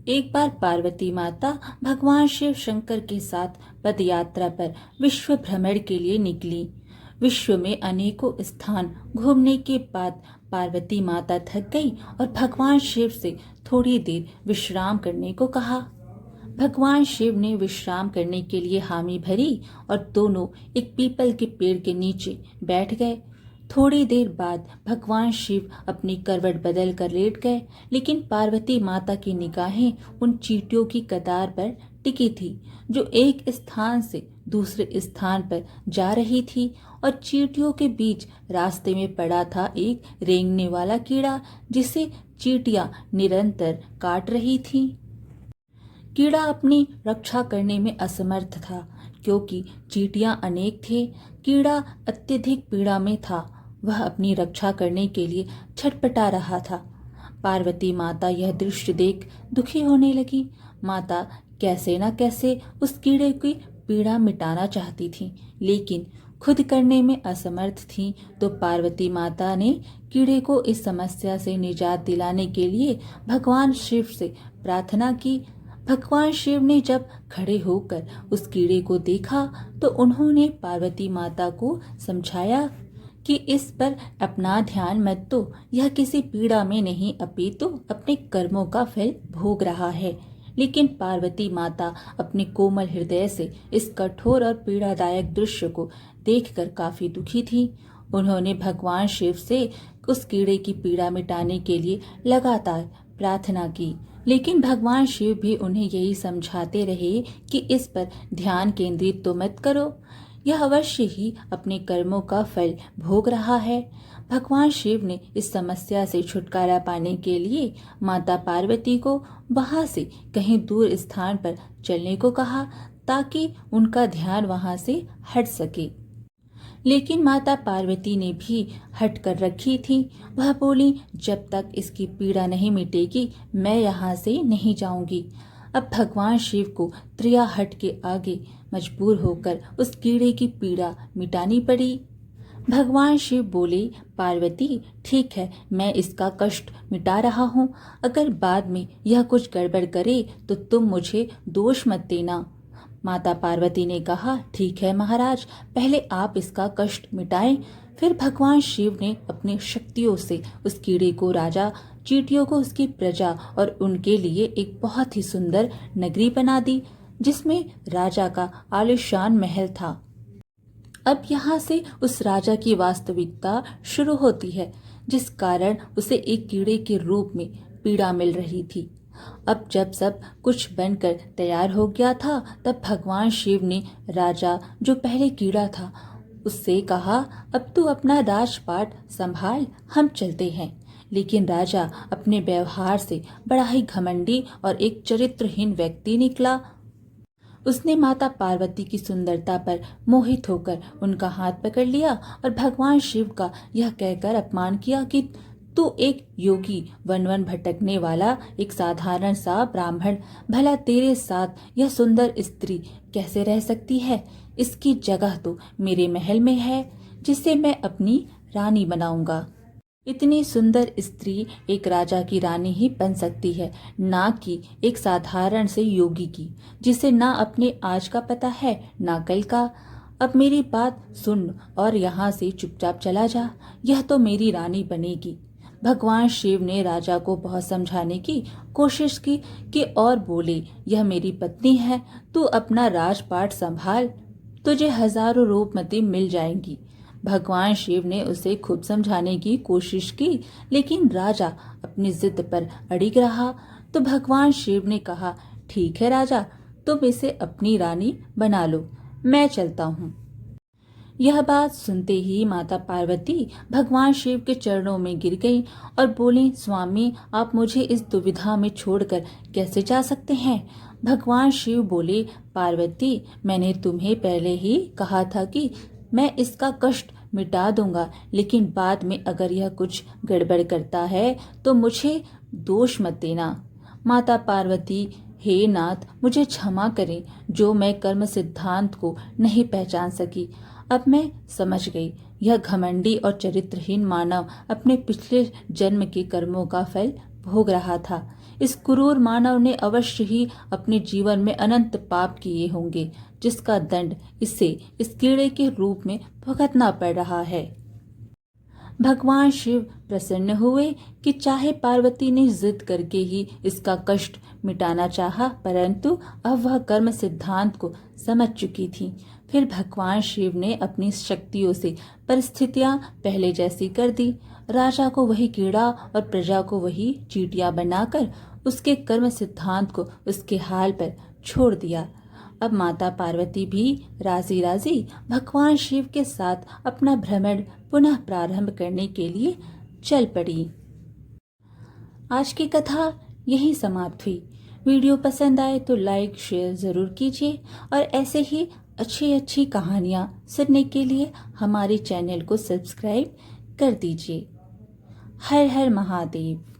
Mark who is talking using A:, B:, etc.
A: एक बार पार्वती माता भगवान शिव शंकर के साथ पदयात्रा पर विश्व भ्रमण के लिए निकली। विश्व में अनेकों स्थान घूमने के बाद पार्वती माता थक गई और भगवान शिव से थोड़ी देर विश्राम करने को कहा। भगवान शिव ने विश्राम करने के लिए हामी भरी और दोनों एक पीपल के पेड़ के नीचे बैठ गए। थोड़ी देर बाद भगवान शिव अपनी करवट बदल कर लेट गए, लेकिन पार्वती माता की निगाहें उन चींटियों की कतार पर टिकी थी जो एक स्थान से दूसरे स्थान पर जा रही थी, और चींटियों के बीच रास्ते में पड़ा था एक रेंगने वाला कीड़ा जिसे चींटियां निरंतर काट रही थीं। कीड़ा अपनी रक्षा करने में असमर्थ था क्योंकि चींटियां अनेक थे। कीड़ा अत्यधिक पीड़ा में था, वह अपनी रक्षा करने के लिए छटपटा रहा था। पार्वती माता यह दृश्य देख दुखी होने लगी। माता कैसे न कैसे उस कीड़े की पीड़ा मिटाना चाहती थी, लेकिन खुद करने में असमर्थ थी। तो पार्वती माता ने कीड़े को इस समस्या से निजात दिलाने के लिए भगवान शिव से प्रार्थना की। भगवान शिव ने जब खड़े होकर उस कीड़े को देखा तो उन्होंने पार्वती माता को समझाया कि इस पर अपना ध्यान मत दो, यह किसी पीड़ा में नहीं अपितु अपने कर्मों का फल भोग रहा है। लेकिन पार्वती माता अपने कोमल हृदय से इस कठोर और पीड़ादायक दृश्य को देखकर काफी दुखी थी। उन्होंने भगवान शिव से उस कीड़े की पीड़ा मिटाने के लिए लगातार प्रार्थना की, लेकिन भगवान शिव भी उन्हें यही समझाते रहे कि इस पर ध्यान केंद्रित तो मत करो, यह अवश्य ही अपने कर्मों का फल भोग रहा है। भगवान शिव ने इस समस्या से छुटकारा पाने के लिए माता पार्वती को वहां से कहीं दूर स्थान पर चलने को कहा ताकि उनका ध्यान वहां से हट सके। लेकिन माता पार्वती ने भी हट कर रखी थी। वह बोली, जब तक इसकी पीड़ा नहीं मिटेगी मैं यहाँ से नहीं जाऊंगी। अब भगवान शिव को त्रिया हट के आगे मजबूर होकर उस कीड़े की पीड़ा मिटानी पड़ी। भगवान शिव बोले, पार्वती ठीक है, मैं इसका कष्ट मिटा रहा हूँ, अगर बाद में यह कुछ गड़बड़ करे तो तुम मुझे दोष मत देना। माता पार्वती ने कहा, ठीक है महाराज, पहले आप इसका कष्ट मिटाएं। फिर भगवान शिव ने अपनी शक्तियों से उस कीड़े को, राजा चींटियों को, उसकी प्रजा और उनके लिए एक बहुत ही सुंदर नगरी बना दी जिसमें राजा का आलीशान महल था। अब यहाँ से उस राजा की वास्तविकता शुरू होती है, जिस कारण उसे एक कीड़े के रूप में पीड़ा मिल रही थी। अब जब सब कुछ बनकर तैयार हो गया था तब भगवान शिव ने राजा, जो पहले कीड़ा था, उससे कहा, अब तू अपना राजपाट संभाल, हम चलते हैं। लेकिन राजा अपने व्यवहार से बड़ा ही घमंडी और एक चरित्रहीन व्यक्ति निकला। उसने माता पार्वती की सुंदरता पर मोहित होकर उनका हाथ पकड़ लिया और भगवान शिव का यह कहकर अपमान किया कि तू एक योगी, वन वन भटकने वाला एक साधारण सा ब्राह्मण, भला तेरे साथ यह सुंदर स्त्री कैसे रह सकती है? इसकी जगह तो मेरे महल में है, जिसे मैं अपनी रानी बनाऊंगा। इतनी सुंदर स्त्री एक राजा की रानी ही बन सकती है, ना कि एक साधारण से योगी की, जिसे ना अपने आज का पता है ना कल का। अब मेरी बात सुन और यहाँ से चुपचाप चला जा, यह तो मेरी रानी बनेगी। भगवान शिव ने राजा को बहुत समझाने की कोशिश की कि और बोले, यह मेरी पत्नी है, तू अपना राजपाट संभाल, तुझे हजारों रूपमती मिल जाएंगी। भगवान शिव ने उसे खूब समझाने की कोशिश की, लेकिन राजा अपनी जिद पर अड़िग रहा। तो भगवान शिव ने कहा, ठीक है राजा, तुम इसे अपनी रानी बना लो, मैं चलता हूँ। यह बात सुनते ही माता पार्वती भगवान शिव के चरणों में गिर गईं और बोली, स्वामी, आप मुझे इस दुविधा में छोड़कर कैसे जा सकते हैं? भगवान शिव बोले, पार्वती, मैंने तुम्हें पहले ही कहा था कि मैं इसका कष्ट मिटा दूंगा, लेकिन बाद में अगर यह कुछ गड़बड़ करता है तो मुझे दोष मत देना। माता पार्वती, हे नाथ, मुझे क्षमा करें जो मैं कर्म सिद्धांत को नहीं पहचान सकी। अब मैं समझ गई, यह घमंडी और चरित्रहीन मानव अपने पिछले जन्म के कर्मों का फल भोग रहा था। इस क्रूर मानव ने अवश्य ही अपने जीवन में अनंत पाप किए होंगे, जिसका दंड इसे इस कीड़े के रूप में भुगतना पड़ रहा है। भगवान शिव प्रसन्न हुए कि चाहे पार्वती ने जिद करके ही इसका कष्ट मिटाना चाहा, परंतु अब वह कर्म सिद्धांत को समझ चुकी थी। फिर भगवान शिव ने अपनी शक्तियों से परिस्थितियां पहले जैसी कर दी। राजा को वही कीड़ा और प्रजा को वही चींटियां बनाकर उसके कर्म सिद्धांत को उसके हाल पर छोड़ दिया। अब माता पार्वती भी राजी राजी भगवान शिव के साथ अपना भ्रमण पुनः प्रारंभ करने के लिए चल पड़ी। आज की कथा यहीं समाप्त हुई। वीडियो पसंद आए तो लाइक शेयर ज़रूर कीजिए और ऐसे ही अच्छी अच्छी कहानियाँ सुनने के लिए हमारे चैनल को सब्सक्राइब कर दीजिए। हर हर महादेव।